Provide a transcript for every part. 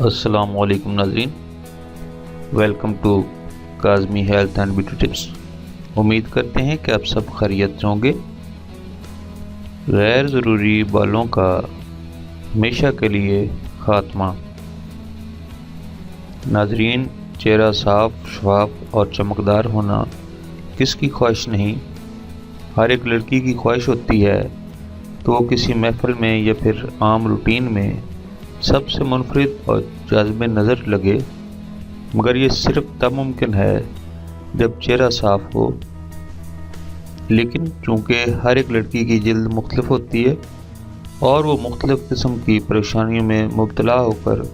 अस्सलाम वालेकुम नाज़रीन, welcome to Kazmi health and beauty tips. उम्मीद करते हैं कि आप सब खैरियत से होंगे। गैर ज़रूरी बालों का हमेशा के लिए ख़ात्मा। नाज़रीन, चेहरा साफ, शफाफ और चमकदार होना किसकी ख्वाहिश नहीं। हर एक लड़की की ख्वाहिश होती है तो वो किसी महफिल में या फिर आम रूटीन में सबसे मुनफरिद और जाज़िब नज़र लगे, मगर ये सिर्फ तब मुमकिन है जब चेहरा साफ़ हो। लेकिन चूँकि हर एक लड़की की जिल्द मुख्तलिफ होती है और वो मुख्तलिफ किस्म की परेशानियों में मुब्तला होकर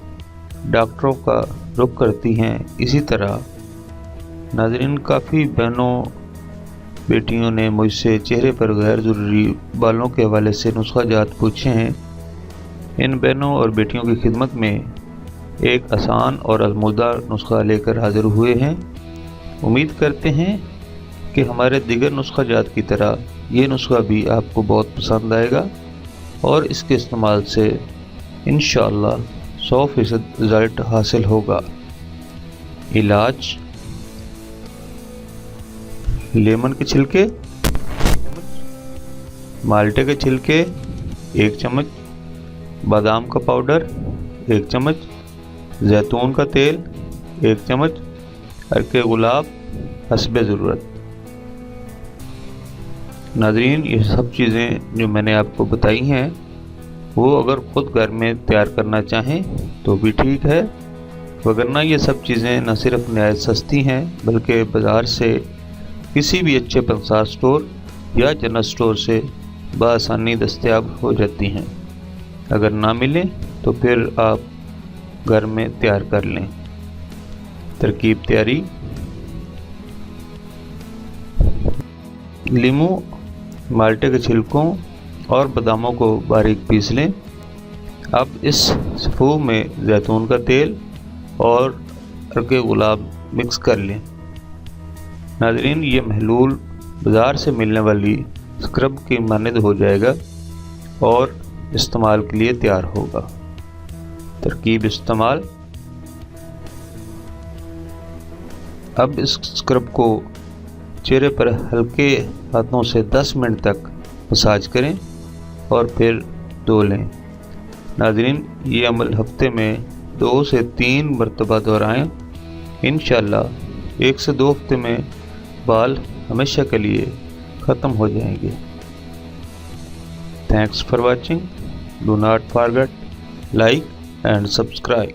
डॉक्टरों का रुख करती हैं, इसी तरह नाज़रीन काफ़ी बहनों बेटियों ने मुझसे चेहरे पर गैर ज़रूरी बालों के हवाले से नुस्खा जात पूछे हैं। इन बहनों और बेटियों की खिदमत में एक आसान और आज़मूदा नुस्खा लेकर हाज़िर हुए हैं। उम्मीद करते हैं कि हमारे दीगर नुस्खा जात की तरह ये नुस्खा भी आपको बहुत पसंद आएगा और इसके इस्तेमाल से इंशाअल्लाह 100% रिज़ल्ट हासिल होगा। इलाज: लेमन के छिलके, माल्टे के छिलके 1 चम्मच, बादाम का पाउडर 1 चम्मच, जैतून का तेल 1 चम्मच, अर्के गुलाब हस्बे ज़रूरत। नाज़रीन, ये सब चीज़ें जो मैंने आपको बताई हैं वो अगर ख़ुद घर में तैयार करना चाहें तो भी ठीक है, वगरना ये सब चीज़ें न सिर्फ नहायत सस्ती हैं बल्कि बाज़ार से किसी भी अच्छे पंसार स्टोर या जनरल स्टोर से बआसानी दस्तयाब हो जाती हैं। अगर ना मिले तो फिर आप घर में तैयार कर लें। तरकीब तैयारी: लीमू, माल्टे के छिलकों और बादामों को बारीक पीस लें। अब इस सफ़ूफ में जैतून का तेल और अर्के गुलाब मिक्स कर लें। नाज़रीन, ये महलूल बाज़ार से मिलने वाली स्क्रब की मानद हो जाएगा और इस्तेमाल के लिए तैयार होगा। तरकीब इस्तेमाल: अब इस स्क्रब को चेहरे पर हल्के हाथों से 10 मिनट तक मसाज करें और फिर धो लें। नाज़रीन, ये अमल हफ्ते में 2 से 3 मरतबा दोहराएं। इंशाअल्लाह 1 से 2 हफ्ते में बाल हमेशा के लिए ख़त्म हो जाएंगे। Thanks for watching. Do not forget like and subscribe.